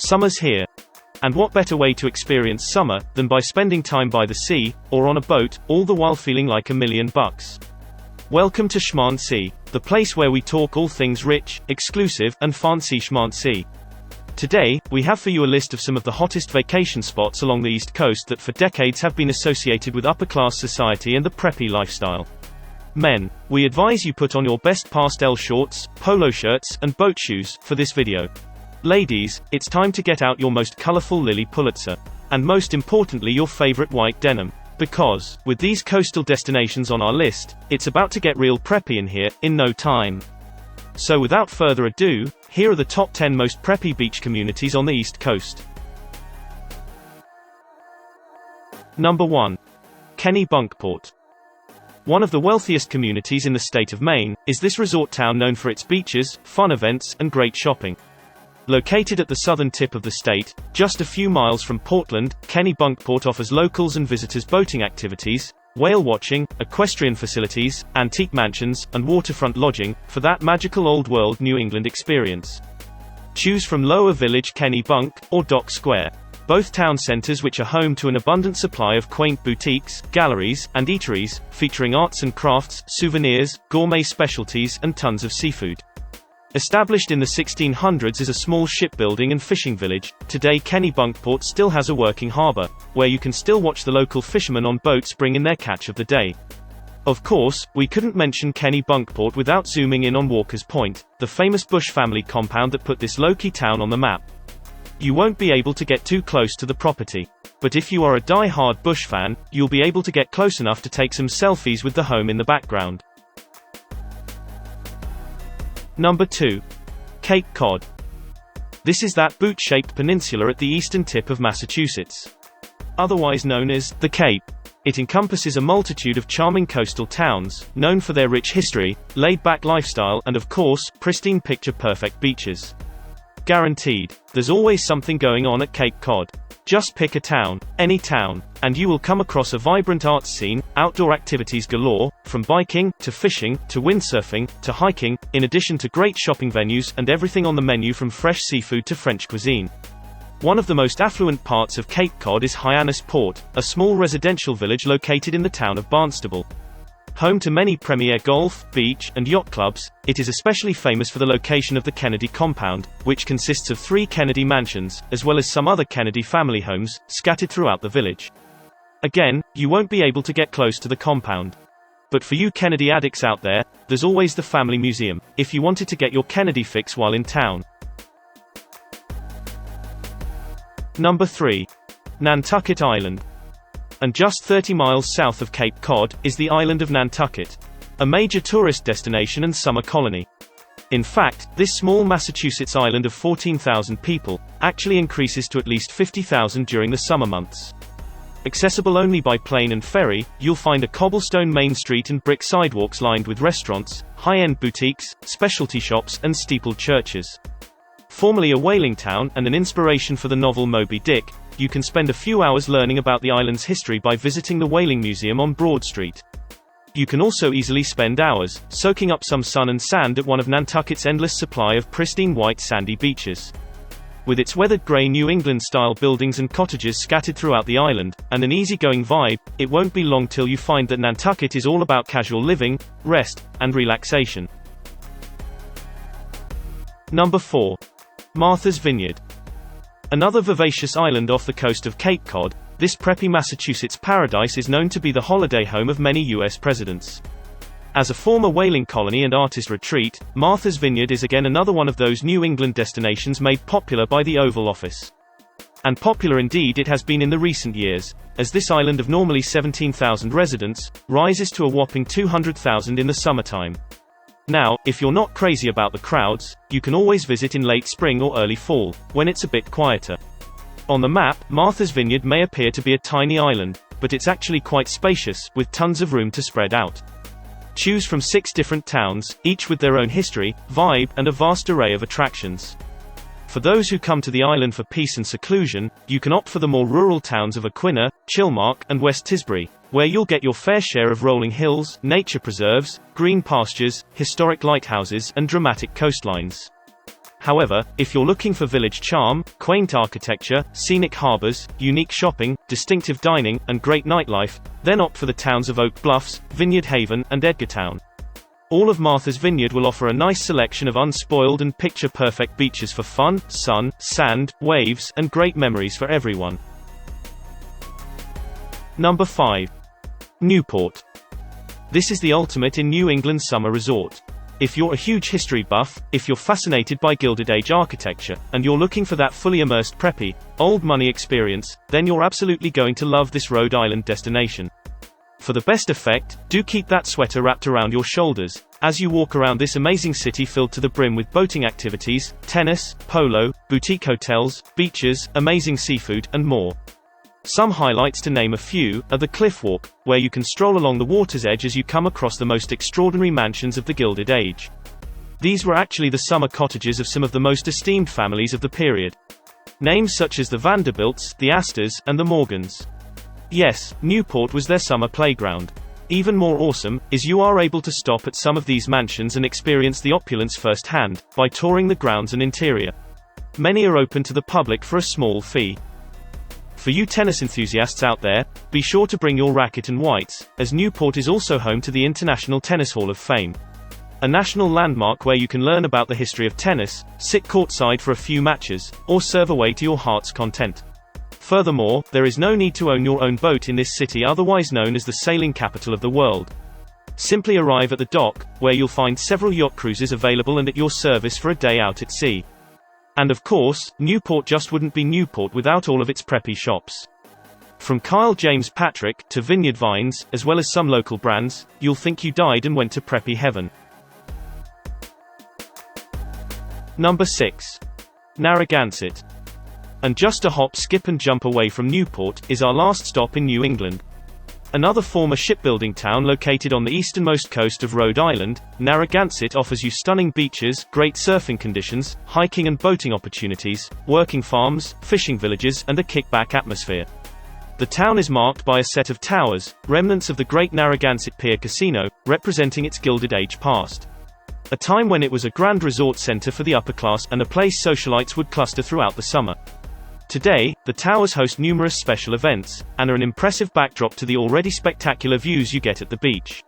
Summer's here. And what better way to experience summer than by spending time by the sea, or on a boat, all the while feeling like $1,000,000. Welcome to Schmancy, the place where we talk all things rich, exclusive, and fancy schmancy. Today, we have for you a list of some of the hottest vacation spots along the East Coast that for decades have been associated with upper-class society and the preppy lifestyle. Men, we advise you put on your best pastel shorts, polo shirts, and boat shoes for this video. Ladies, it's time to get out your most colorful Lilly Pulitzer. And most importantly your favorite white denim. Because, with these coastal destinations on our list, it's about to get real preppy in here, in no time. So without further ado, here are the top 10 most preppy beach communities on the East Coast. Number 1. Kennebunkport. One of the wealthiest communities in the state of Maine, is this resort town known for its beaches, fun events, and great shopping. Located at the southern tip of the state, just a few miles from Portland, Kennebunkport offers locals and visitors boating activities, whale watching, equestrian facilities, antique mansions, and waterfront lodging, for that magical old-world New England experience. Choose from Lower Village Kennebunk, or Dock Square. Both town centers which are home to an abundant supply of quaint boutiques, galleries, and eateries, featuring arts and crafts, souvenirs, gourmet specialties, and tons of seafood. Established in the 1600s as a small shipbuilding and fishing village, today Kennebunkport still has a working harbor, where you can still watch the local fishermen on boats bring in their catch of the day. Of course, we couldn't mention Kennebunkport without zooming in on Walker's Point, the famous Bush family compound that put this low-key town on the map. You won't be able to get too close to the property. But if you are a die-hard Bush fan, you'll be able to get close enough to take some selfies with the home in the background. Number 2. Cape Cod. This is that boot-shaped peninsula at the eastern tip of Massachusetts. Otherwise known as the Cape. It encompasses a multitude of charming coastal towns, known for their rich history, laid-back lifestyle, and of course, pristine picture-perfect beaches. Guaranteed, there's always something going on at Cape Cod. Just pick a town, any town, and you will come across a vibrant arts scene, outdoor activities galore, from biking, to fishing, to windsurfing, to hiking, in addition to great shopping venues, and everything on the menu from fresh seafood to French cuisine. One of the most affluent parts of Cape Cod is Hyannisport, a small residential village located in the town of Barnstable. Home to many premier golf, beach, and yacht clubs, it is especially famous for the location of the Kennedy compound, which consists of 3 Kennedy mansions, as well as some other Kennedy family homes, scattered throughout the village. Again, you won't be able to get close to the compound. But for you Kennedy addicts out there, there's always the family museum, if you wanted to get your Kennedy fix while in town. Number 3. Nantucket Island. And just 30 miles south of Cape Cod, is the island of Nantucket. A major tourist destination and summer colony. In fact, this small Massachusetts island of 14,000 people, actually increases to at least 50,000 during the summer months. Accessible only by plane and ferry, you'll find a cobblestone main street and brick sidewalks lined with restaurants, high-end boutiques, specialty shops, and steepled churches. Formerly a whaling town, and an inspiration for the novel Moby Dick, you can spend a few hours learning about the island's history by visiting the Whaling Museum on Broad Street. You can also easily spend hours, soaking up some sun and sand at one of Nantucket's endless supply of pristine white sandy beaches. With its weathered grey New England-style buildings and cottages scattered throughout the island, and an easygoing vibe, it won't be long till you find that Nantucket is all about casual living, rest, and relaxation. Number 4. Martha's Vineyard. Another vivacious island off the coast of Cape Cod, this preppy Massachusetts paradise is known to be the holiday home of many U.S. presidents. As a former whaling colony and artist retreat, Martha's Vineyard is again another one of those New England destinations made popular by the Oval Office. And popular indeed it has been in the recent years, as this island of normally 17,000 residents, rises to a whopping 200,000 in the summertime. Now, if you're not crazy about the crowds, you can always visit in late spring or early fall, when it's a bit quieter. On the map, Martha's Vineyard may appear to be a tiny island, but it's actually quite spacious, with tons of room to spread out. Choose from 6 different towns, each with their own history, vibe, and a vast array of attractions. For those who come to the island for peace and seclusion, you can opt for the more rural towns of Aquina, Chilmark, and West Tisbury, where you'll get your fair share of rolling hills, nature preserves, green pastures, historic lighthouses, and dramatic coastlines. However, if you're looking for village charm, quaint architecture, scenic harbors, unique shopping, distinctive dining, and great nightlife, then opt for the towns of Oak Bluffs, Vineyard Haven, and Edgartown. All of Martha's Vineyard will offer a nice selection of unspoiled and picture-perfect beaches for fun, sun, sand, waves, and great memories for everyone. Number 5. Newport. This is the ultimate in New England summer resort. If you're a huge history buff, if you're fascinated by Gilded Age architecture, and you're looking for that fully immersed preppy, old money experience, then you're absolutely going to love this Rhode Island destination. For the best effect, do keep that sweater wrapped around your shoulders as you walk around this amazing city filled to the brim with boating activities, tennis, polo, boutique hotels, beaches, amazing seafood, and more. Some highlights, to name a few, are the Cliff Walk, where you can stroll along the water's edge as you come across the most extraordinary mansions of the Gilded Age. These were actually the summer cottages of some of the most esteemed families of the period. Names such as the Vanderbilts, the Astors, and the Morgans. Yes, Newport was their summer playground. Even more awesome, is you are able to stop at some of these mansions and experience the opulence firsthand, by touring the grounds and interior. Many are open to the public for a small fee. For you tennis enthusiasts out there, be sure to bring your racket and whites, as Newport is also home to the International Tennis Hall of Fame. A national landmark where you can learn about the history of tennis, sit courtside for a few matches, or serve away to your heart's content. Furthermore, there is no need to own your own boat in this city, otherwise known as the sailing capital of the world. Simply arrive at the dock, where you'll find several yacht cruises available and at your service for a day out at sea. And of course, Newport just wouldn't be Newport without all of its preppy shops. From Kyle James Patrick to Vineyard Vines, as well as some local brands, you'll think you died and went to preppy heaven. Number 6. Narragansett. And just a hop, skip and jump away from Newport, is our last stop in New England. Another former shipbuilding town located on the easternmost coast of Rhode Island, Narragansett offers you stunning beaches, great surfing conditions, hiking and boating opportunities, working farms, fishing villages, and a kickback atmosphere. The town is marked by a set of towers, remnants of the great Narragansett Pier Casino, representing its Gilded Age past. A time when it was a grand resort center for the upper class and a place socialites would cluster throughout the summer. Today, the towers host numerous special events, and are an impressive backdrop to the already spectacular views you get at the beach.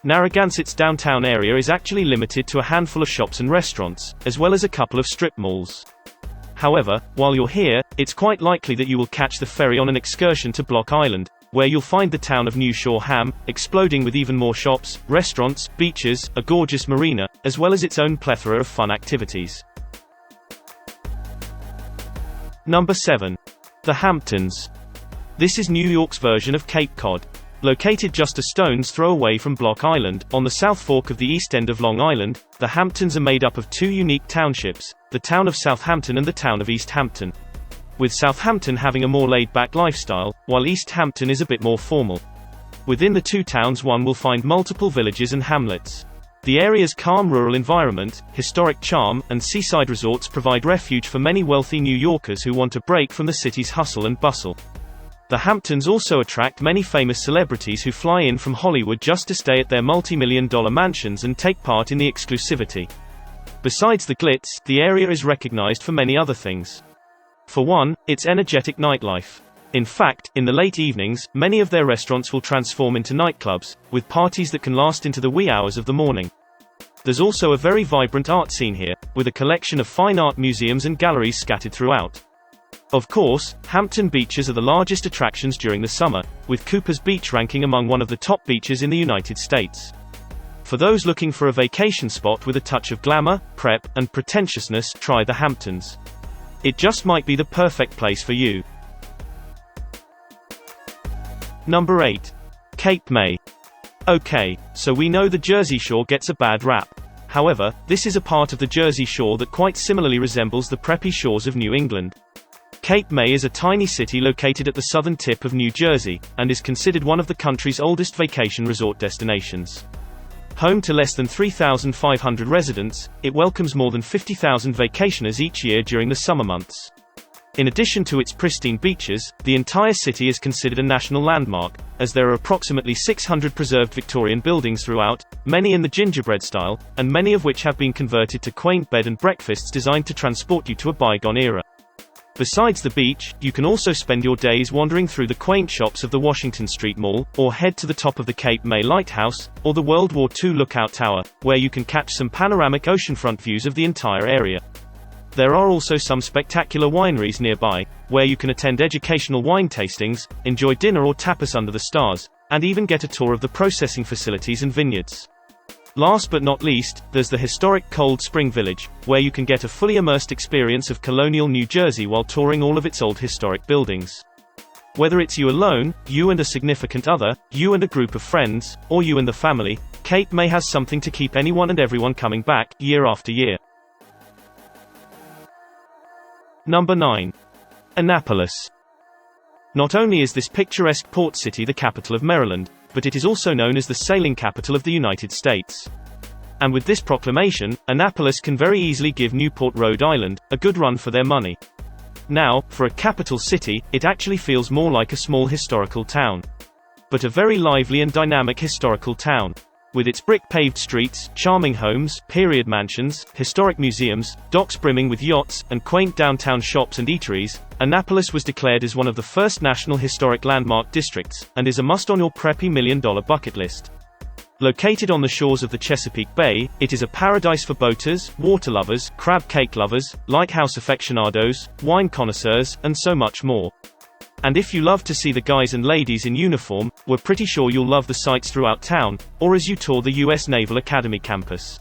Narragansett's downtown area is actually limited to a handful of shops and restaurants, as well as a couple of strip malls. However, while you're here, it's quite likely that you will catch the ferry on an excursion to Block Island, where you'll find the town of New Shoreham, exploding with even more shops, restaurants, beaches, a gorgeous marina, as well as its own plethora of fun activities. Number 7. The Hamptons. This is New York's version of Cape Cod. Located just a stone's throw away from Block Island, on the South Fork of the east end of Long Island, the Hamptons are made up of two unique townships, the town of Southampton and the town of East Hampton. With Southampton having a more laid-back lifestyle, while East Hampton is a bit more formal. Within the two towns one will find multiple villages and hamlets. The area's calm rural environment, historic charm, and seaside resorts provide refuge for many wealthy New Yorkers who want a break from the city's hustle and bustle. The Hamptons also attract many famous celebrities who fly in from Hollywood just to stay at their multi-million-dollar mansions and take part in the exclusivity. Besides the glitz, the area is recognized for many other things. For one, its energetic nightlife. In fact, in the late evenings, many of their restaurants will transform into nightclubs, with parties that can last into the wee hours of the morning. There's also a very vibrant art scene here, with a collection of fine art museums and galleries scattered throughout. Of course, Hampton beaches are the largest attractions during the summer, with Cooper's Beach ranking among one of the top beaches in the United States. For those looking for a vacation spot with a touch of glamour, prep, and pretentiousness, try the Hamptons. It just might be the perfect place for you. Number 8. Cape May. Okay, so we know the Jersey Shore gets a bad rap. However, this is a part of the Jersey Shore that quite similarly resembles the preppy shores of New England. Cape May is a tiny city located at the southern tip of New Jersey, and is considered one of the country's oldest vacation resort destinations. Home to less than 3,500 residents, it welcomes more than 50,000 vacationers each year during the summer months. In addition to its pristine beaches, the entire city is considered a national landmark, as there are approximately 600 preserved Victorian buildings throughout, many in the gingerbread style, and many of which have been converted to quaint bed and breakfasts designed to transport you to a bygone era. Besides the beach, you can also spend your days wandering through the quaint shops of the Washington Street Mall, or head to the top of the Cape May Lighthouse, or the World War II Lookout Tower, where you can catch some panoramic oceanfront views of the entire area. There are also some spectacular wineries nearby, where you can attend educational wine tastings, enjoy dinner or tapas under the stars, and even get a tour of the processing facilities and vineyards. Last but not least, there's the historic Cold Spring Village, where you can get a fully immersed experience of colonial New Jersey while touring all of its old historic buildings. Whether it's you alone, you and a significant other, you and a group of friends, or you and the family, Cape May has something to keep anyone and everyone coming back, year after year. Number 9. Annapolis. Not only is this picturesque port city the capital of Maryland, but it is also known as the sailing capital of the United States. And with this proclamation, Annapolis can very easily give Newport, Rhode Island, a good run for their money. Now, for a capital city, it actually feels more like a small historical town. But a very lively and dynamic historical town. With its brick-paved streets, charming homes, period mansions, historic museums, docks brimming with yachts, and quaint downtown shops and eateries, Annapolis was declared as one of the first National Historic Landmark districts, and is a must on your preppy million-dollar bucket list. Located on the shores of the Chesapeake Bay, it is a paradise for boaters, water lovers, crab cake lovers, lighthouse aficionados, wine connoisseurs, and so much more. And if you love to see the guys and ladies in uniform, we're pretty sure you'll love the sights throughout town, or as you tour the U.S. Naval Academy campus.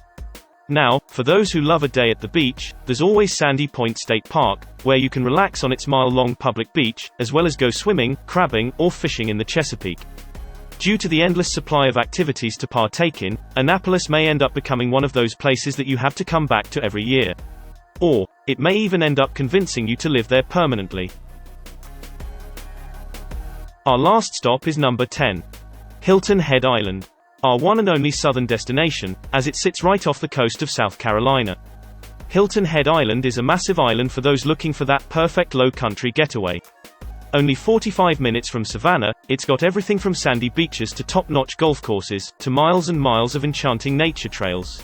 Now, for those who love a day at the beach, there's always Sandy Point State Park, where you can relax on its mile-long public beach, as well as go swimming, crabbing, or fishing in the Chesapeake. Due to the endless supply of activities to partake in, Annapolis may end up becoming one of those places that you have to come back to every year. Or, it may even end up convincing you to live there permanently. Our last stop is number 10. Hilton Head Island. Our one and only southern destination, as it sits right off the coast of South Carolina. Hilton Head Island is a massive island for those looking for that perfect low-country getaway. Only 45 minutes from Savannah, it's got everything from sandy beaches to top-notch golf courses, to miles and miles of enchanting nature trails.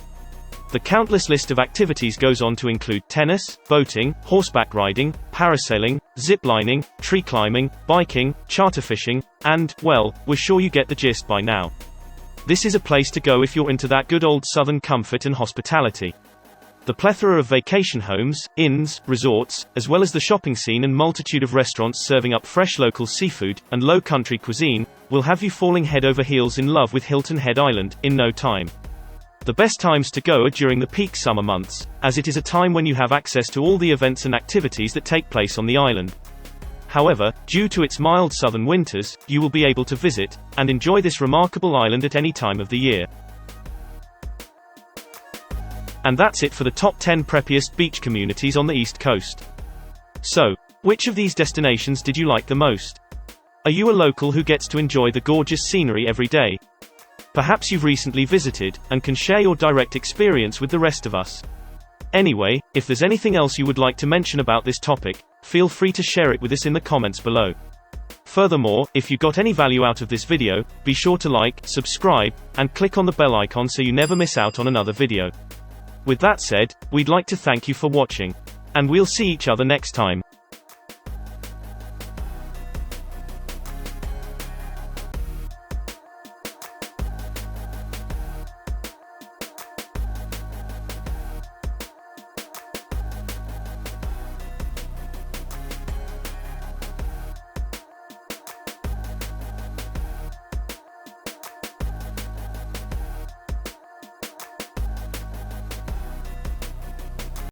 The countless list of activities goes on to include tennis, boating, horseback riding, parasailing, zip-lining, tree climbing, biking, charter fishing, and, well, we're sure you get the gist by now. This is a place to go if you're into that good old southern comfort and hospitality. The plethora of vacation homes, inns, resorts, as well as the shopping scene and multitude of restaurants serving up fresh local seafood, and low-country cuisine, will have you falling head over heels in love with Hilton Head Island, in no time. The best times to go are during the peak summer months, as it is a time when you have access to all the events and activities that take place on the island. However, due to its mild southern winters, you will be able to visit, and enjoy this remarkable island at any time of the year. And that's it for the top 10 preppiest beach communities on the East Coast. So, which of these destinations did you like the most? Are you a local who gets to enjoy the gorgeous scenery every day? Perhaps you've recently visited, and can share your direct experience with the rest of us. Anyway, if there's anything else you would like to mention about this topic, feel free to share it with us in the comments below. Furthermore, if you got any value out of this video, be sure to like, subscribe, and click on the bell icon so you never miss out on another video. With that said, we'd like to thank you for watching. And we'll see each other next time.